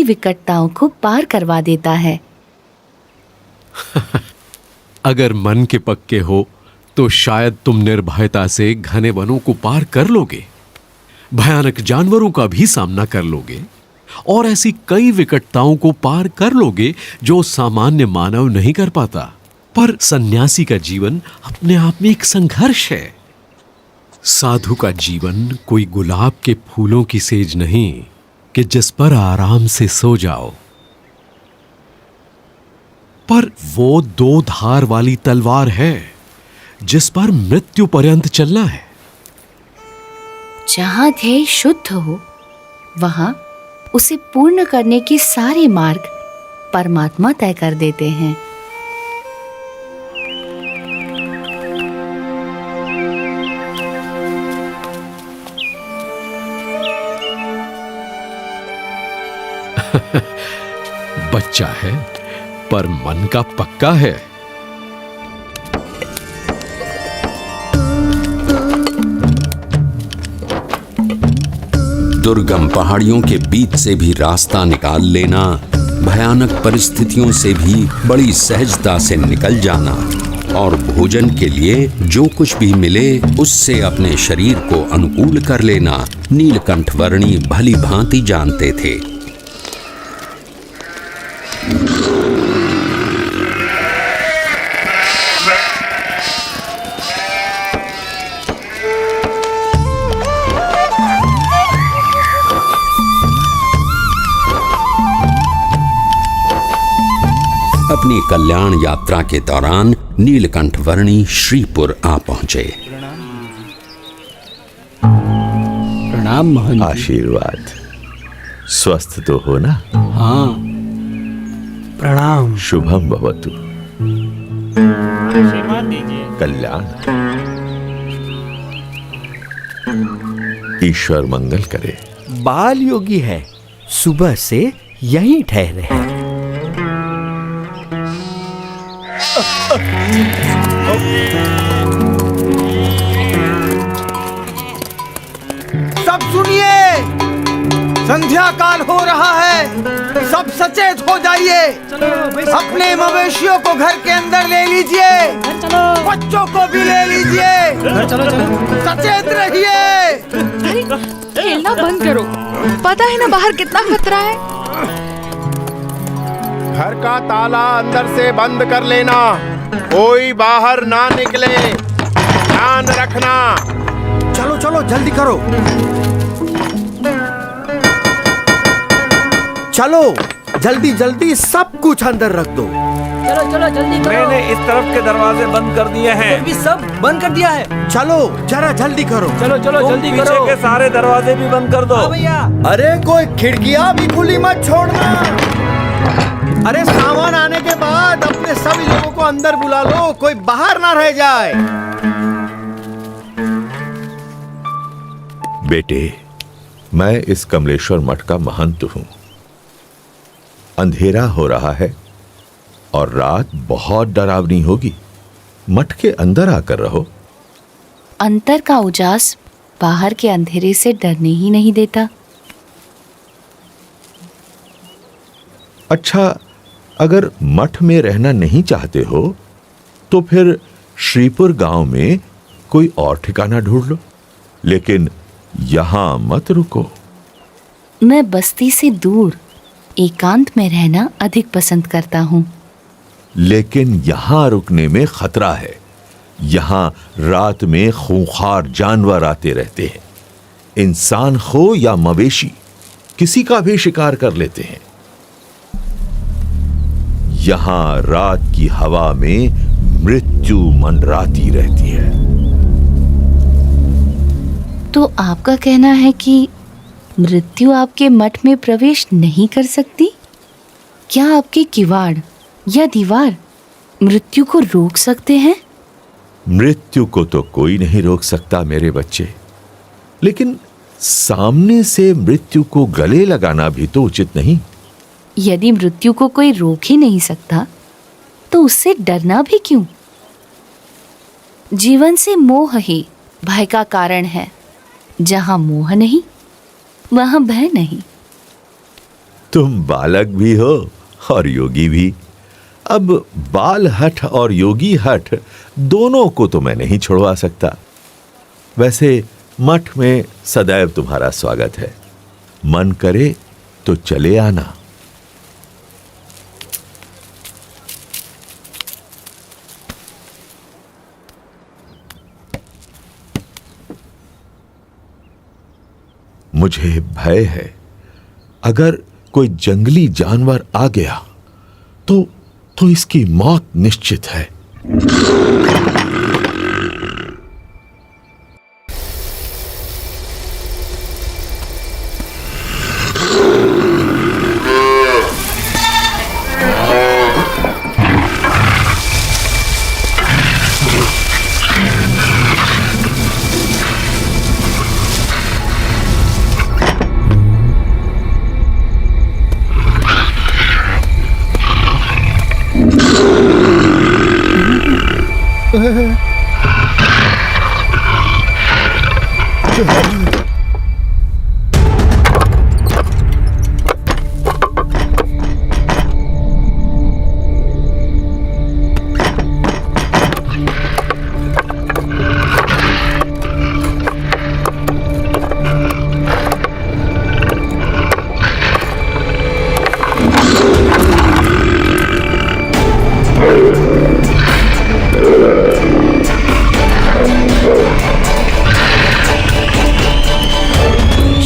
विकटताओं को पार करवा देता है। अगर मन के पक्के हो तो शायद तुम निर्भयता से घने वनों को पार कर लोगे, भयानक जानवरों का भी सामना कर लोगे और ऐसी कई विकटताओं को पार कर लोगे जो सामान्य मानव नहीं कर पाता। पर सन्यासी का जीवन अपने आप में एक संघर्ष है। साधु का जीवन कोई गुलाब के फूलों की सेज नहीं कि जिस पर आराम से सो जाओ, पर वो दो धार वाली तलवार है जिस पर मृत्यु पर्यंत चलना है। जहां ध्येय शुद्ध हो वहां उसे पूर्ण करने के सारे मार्ग परमात्मा तय कर देते हैं। बच्चा है पर मन का पक्का है। दुर्गम पहाड़ियों के बीच से भी रास्ता निकाल लेना, भयानक परिस्थितियों से भी बड़ी सहजता से निकल जाना और भोजन के लिए जो कुछ भी मिले उससे अपने शरीर को अनुकूल कर लेना नीलकंठ वर्णी भली भांति जानते थे। अपनी कल्याण यात्रा के दौरान नीलकंठ वर्णी श्रीपुर आ पहुंचे। प्रणाम महंत। आशीर्वाद। स्वस्थ तो हो ना? हाँ। प्रणाम। शुभम भवतु। कल्याण। ईश्वर मंगल करे। बाल योगी है, सुबह से यहीं ठहरे हैं। सब सुनिए, संध्या काल हो रहा है, सब सचेत हो जाइए। अपने मवेशियों को घर के अंदर ले लीजिए, बच्चों को भी ले लीजिए, सचेत रहिए। खेलना बंद करो, पता है ना बाहर कितना खतरा है। घर का ताला अंदर से बंद कर लेना, कोई बाहर ना निकले, ध्यान रखना। चलो चलो जल्दी करो, चलो जल्दी जल्दी सब कुछ अंदर रख दो। चलो चलो जल्दी करो। मैंने इस तरफ के दरवाजे बंद कर दिए हैं। भी सब बंद कर दिया है। चलो जरा जल्दी करो। चलो चलो जल्दी करो। पीछे के सारे दरवाजे भी बंद कर दो। हाँ भैया। अरे कोई खिड़कियां भी खुली मत छोड़ना। अरे सामान आने के बाद अपने सभी लोगों को अंदर बुला लो, कोई बाहर ना रह जाए। बेटे, मैं इस कमलेश्वर मठ का महंत हूं। अंधेरा हो रहा है और रात बहुत डरावनी होगी। मठ के अंदर आकर रहो। अंतर का उजास बाहर के अंधेरे से डरने ही नहीं देता। अच्छा, अगर मठ में रहना नहीं चाहते हो तो फिर श्रीपुर गांव में कोई और ठिकाना ढूंढ लो, लेकिन यहां मत रुको। मैं बस्ती से दूर एकांत में रहना अधिक पसंद करता हूँ। लेकिन यहां रुकने में खतरा है। यहां रात में खूंखार जानवर आते रहते हैं। इंसान हो या मवेशी, किसी का भी शिकार कर लेते हैं। यहां रात की हवा में मृत्यु मंडराती रहती है। तो आपका कहना है कि मृत्यु आपके मठ में प्रवेश नहीं कर सकती? क्या आपके किवाड़ या दीवार मृत्यु को रोक सकते हैं? मृत्यु को तो कोई नहीं रोक सकता मेरे बच्चे, लेकिन सामने से मृत्यु को गले लगाना भी तो उचित नहीं। यदि मृत्यु को कोई रोक ही नहीं सकता तो उससे डरना भी क्यों? जीवन से मोह ही भय का कारण है। जहां मोह नहीं वहां भय नहीं। तुम बालक भी हो और योगी भी। अब बाल हठ और योगी हठ दोनों को तो मैं नहीं छुड़वा सकता। वैसे मठ में सदैव तुम्हारा स्वागत है। मन करे तो चले आना। मुझे भय है, अगर कोई जंगली जानवर आ गया तो इसकी मौत निश्चित है।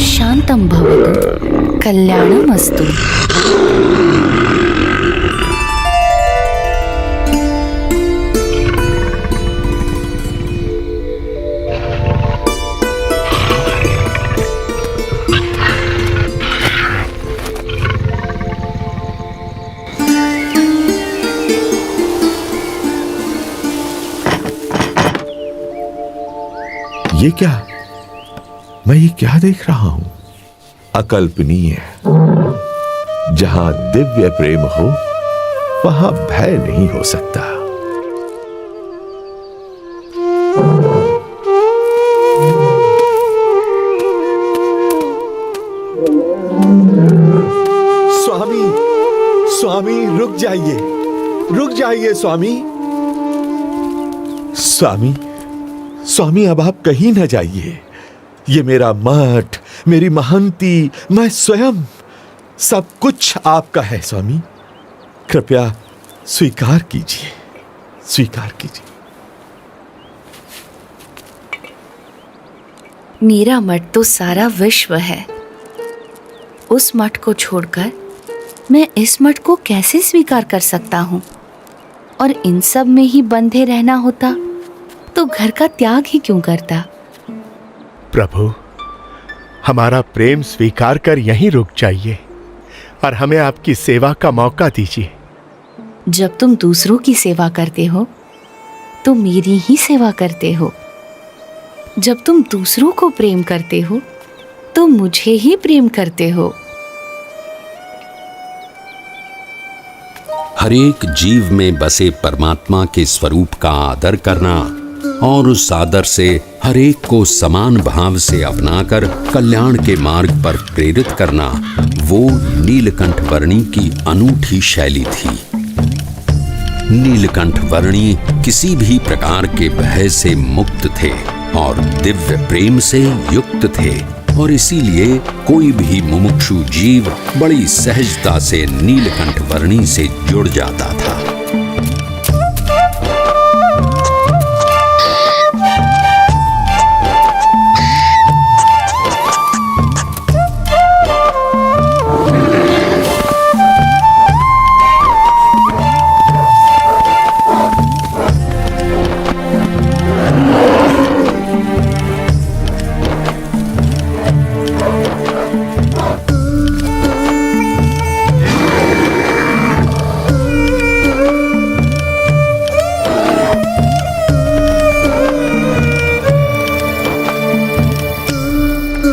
शांतं भवतु, कल्याणमस्तु। ये क्या? मैं ये क्या देख रहा हूं? अकल्पनीय। जहां दिव्य प्रेम हो वहां भय नहीं हो सकता। स्वामी, स्वामी रुक जाइए, रुक जाइए स्वामी। स्वामी, स्वामी अब आप कहीं न जाइए। ये मेरा मठ, मेरी महंती, मैं स्वयं, सब कुछ आपका है स्वामी। कृपया स्वीकार कीजिए, स्वीकार कीजिए। मेरा मठ तो सारा विश्व है। उस मठ को छोड़कर मैं इस मठ को कैसे स्वीकार कर सकता हूँ? और इन सब में ही बंधे रहना होता तो घर का त्याग ही क्यों करता? प्रभु, हमारा प्रेम स्वीकार कर यहीं रुक जाइए और हमें आपकी सेवा का मौका दीजिए। जब तुम दूसरों की सेवा करते हो तो मेरी ही सेवा करते हो। जब तुम दूसरों को प्रेम करते हो तो मुझे ही प्रेम करते हो। हरेक जीव में बसे परमात्मा के स्वरूप का आदर करना और उस आदर से हरेक को समान भाव से अपनाकर कल्याण के मार्ग पर प्रेरित करना, वो नीलकंठ वर्णी की अनूठी शैली थी। नीलकंठ वर्णी किसी भी प्रकार के भय से मुक्त थे और दिव्य प्रेम से युक्त थे, और इसीलिए कोई भी मुमुक्षु जीव बड़ी सहजता से नीलकंठ वर्णी से जुड़ जाता था।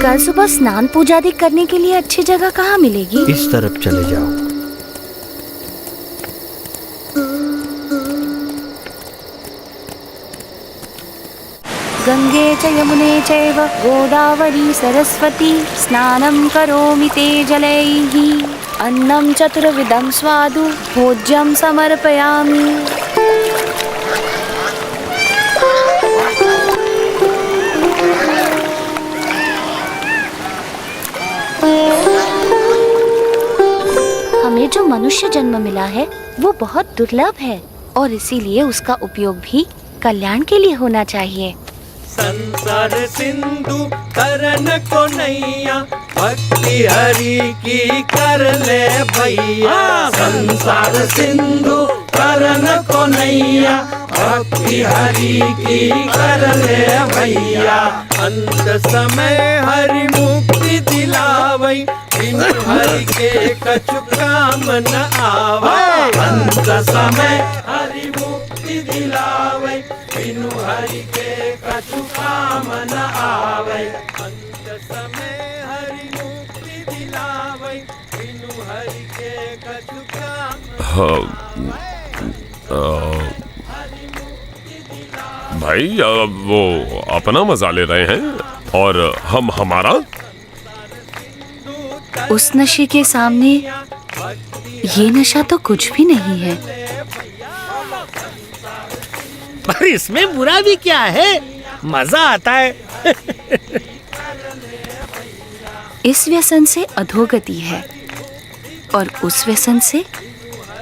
कल सुबह स्नान पूजा आदि करने के लिए अच्छी जगह कहाँ मिलेगी? इस तरफ चले जाओ। गंगे च यमुने चैव गोदावरी सरस्वती स्नानं करोमि ते जलैः। अन्नं चतुर्विधं स्वादु भोज्यं समर्पयामि। हमें जो मनुष्य जन्म मिला है वो बहुत दुर्लभ है और इसीलिए उसका उपयोग भी कल्याण के लिए होना चाहिए। संसार सिंधु तरन को नैया, भक्ति हरि की कर ले भैया। संसार सिंधु तरन को नैया, भक्ति हरि की कर ले भैया। अंत समय हरि मुक्ति दिलावई, बिनु हरि के कछु काम न आवै। अंत समय हरि मुक्ति दिलावई, बिनु हरि के कछु काम न आवै। अंत समय हरि मुक्ति दिलावै, बिनु हरि के कछु काम। भाई वो अपना मजा ले रहे हैं और हम हमारा। उस नशे के सामने ये नशा तो कुछ भी नहीं है। पर इसमें बुरा भी क्या है, मजा आता है। इस व्यसन से अधोगति है और उस व्यसन से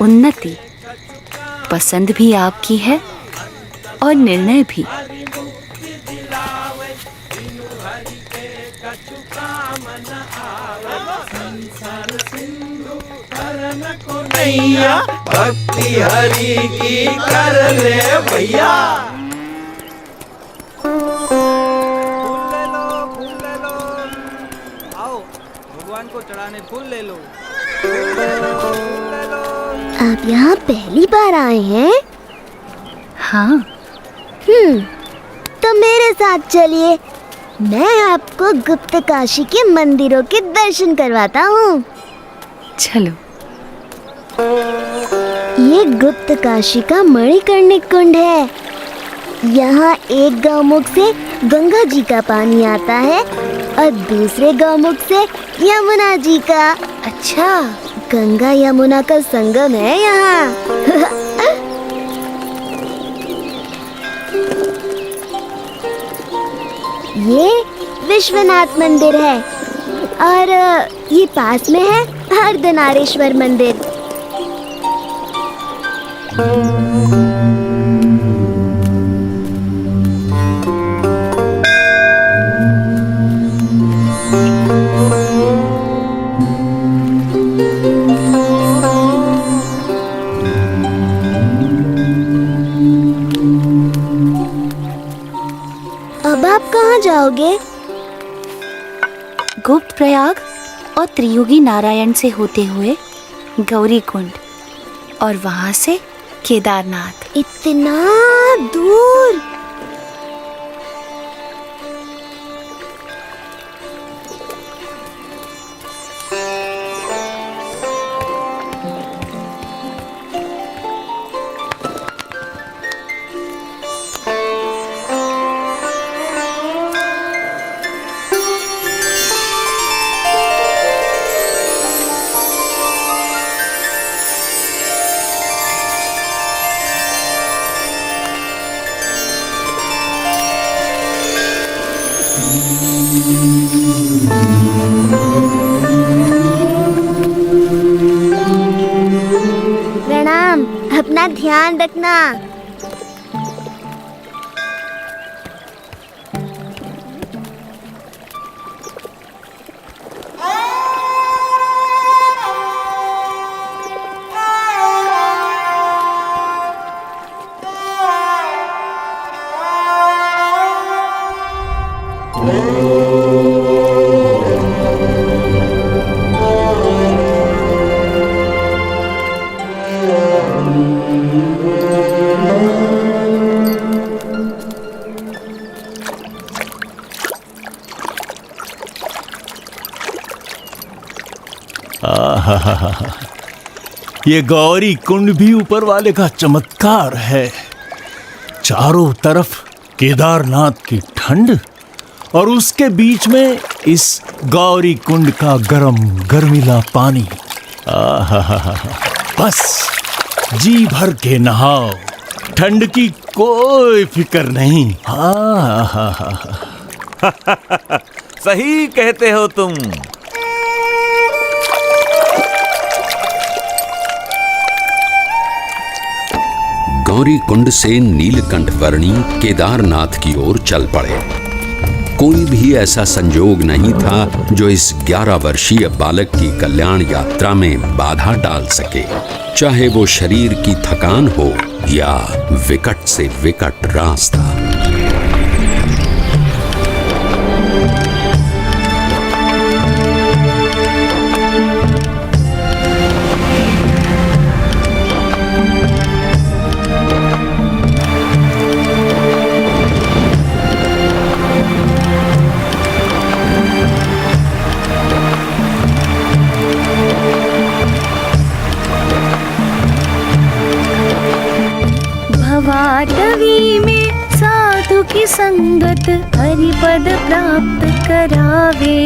उन्नति। पसंद भी आपकी है और निर्णय भी। नैया, भक्ति हरि की कर ले भैया। फूल ले लो। आओ भगवान को चढ़ाने फूल ले लो। आप यहाँ पहली बार आए हैं? हाँ। तो मेरे साथ चलिए, मैं आपको गुप्त काशी के मंदिरों के दर्शन करवाता हूँ। चलो। ये गुप्त काशी का मणिकर्णिक कुंड है। यहाँ एक गौमुख से गंगा जी का पानी आता है और दूसरे गौमुख से यमुना जी का। अच्छा, गंगा यमुना का संगम है यहाँ। ये विश्वनाथ मंदिर है और ये पास में है अर्धनारीश्वर मंदिर। अब आप कहाँ जाओगे? गुप्त प्रयाग और त्रियुगी नारायण से होते हुए गौरी कुंड और वहां से केदारनाथ। इतना दूर? प्रणाम, अपना ध्यान रखना। ये गौरी कुंड भी ऊपर वाले का चमत्कार है। चारों तरफ केदारनाथ की ठंड और उसके बीच में इस गौरी कुंड का गर्म गर्मीला पानी। आहा, बस जी भर के नहाओ, ठंड की कोई फिक्र नहीं। सही कहते हो तुम। गौरी कुंड से नीलकंठ वर्णी केदारनाथ की ओर चल पड़े। कोई भी ऐसा संजोग नहीं था जो इस 11 वर्षीय बालक की कल्याण यात्रा में बाधा डाल सके, चाहे वो शरीर की थकान हो या विकट से विकट रास्ता। भवाटवी में साधु की संगत हरिपद प्राप्त करावे।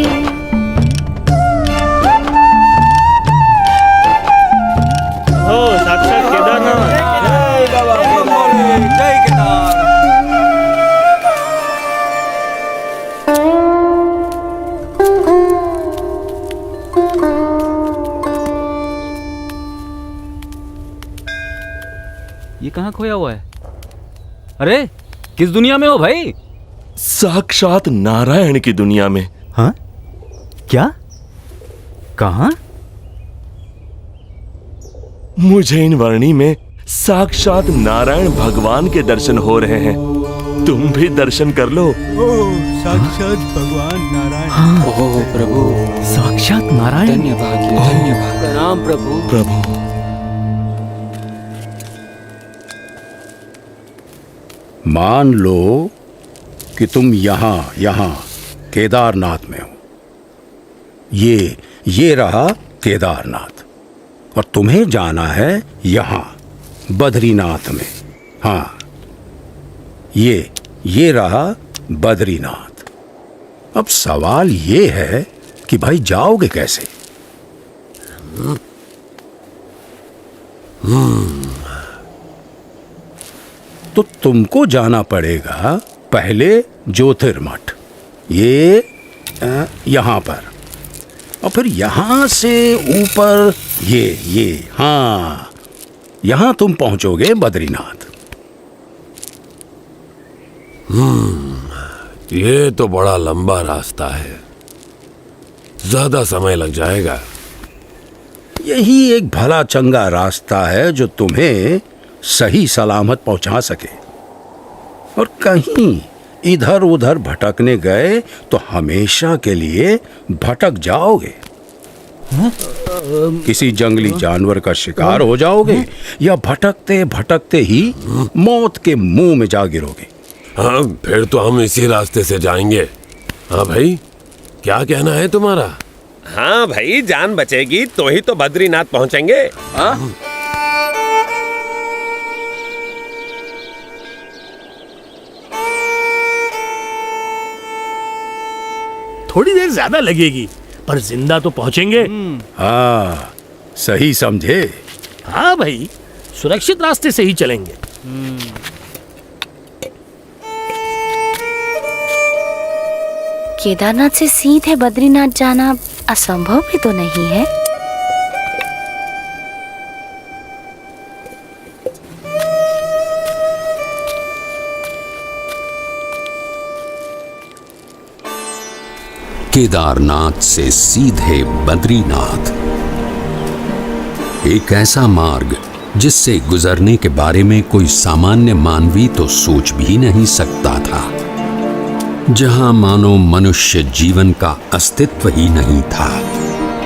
हो साक्षात केदारनाथ। जय केदार। ये कहाँ खोया हुआ है? अरे किस दुनिया में हो भाई? साक्षात नारायण की दुनिया में। हाँ? क्या? कहाँ? मुझे इन वर्णी में साक्षात नारायण भगवान के दर्शन हो रहे हैं। तुम भी दर्शन कर लो। साक्षात भगवान नारायण। हाँ। ओह प्रभु, साक्षात नारायण। धन्यवाद, धन्यवाद। प्रणाम प्रभु। प्रभु मान लो कि तुम यहाँ केदारनाथ में हो। ये रहा केदारनाथ, और तुम्हें जाना है यहाँ बद्रीनाथ में। हाँ, ये रहा बद्रीनाथ। अब सवाल ये है कि भाई जाओगे कैसे? तो तुमको जाना पड़ेगा पहले ज्योतिर्मठ, ये यहाँ पर, और फिर यहाँ से ऊपर ये हाँ, यहाँ तुम पहुंचोगे बद्रीनाथ। ये तो बड़ा लंबा रास्ता है, ज्यादा समय लग जाएगा। यही एक भला चंगा रास्ता है जो तुम्हें सही सलामत पहुंचा सके। और कहीं इधर उधर भटकने गए तो हमेशा के लिए भटक जाओगे। किसी जंगली जानवर का शिकार हो जाओगे, या भटकते भटकते ही मौत के मुंह में जा गिरोगे। हाँ, फिर तो हम इसी रास्ते से जाएंगे। हाँ भाई, क्या कहना है तुम्हारा? हाँ भाई, जान बचेगी तो ही तो बद्रीनाथ पहुंचेंगे। हाँ? थोड़ी देर ज्यादा लगेगी, पर जिंदा तो पहुंचेंगे। हाँ, सही समझे। हाँ भाई, सुरक्षित रास्ते से ही चलेंगे। केदारनाथ से सीधे बद्रीनाथ जाना असंभव भी तो नहीं है। केदारनाथ से सीधे बद्रीनाथ, एक ऐसा मार्ग जिससे गुजरने के बारे में कोई सामान्य मानवी तो सोच भी नहीं सकता था, जहां मानो मनुष्य जीवन का अस्तित्व ही नहीं था।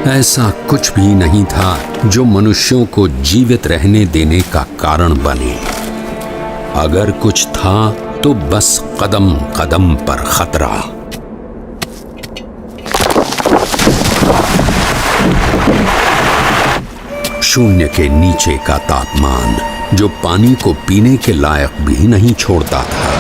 ऐसा कुछ भी नहीं था जो मनुष्यों को जीवित रहने देने का कारण बने। अगर कुछ था तो बस कदम कदम पर खतरा। शून्य के नीचे का तापमान जो पानी को पीने के लायक भी नहीं छोड़ता था।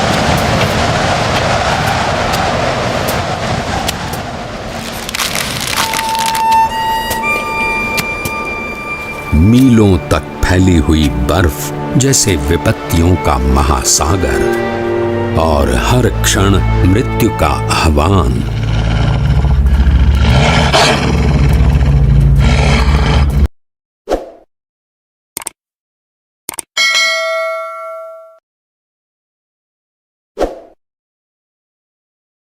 मीलों तक फैली हुई बर्फ जैसे विपत्तियों का महासागर और हर क्षण मृत्यु का आह्वान।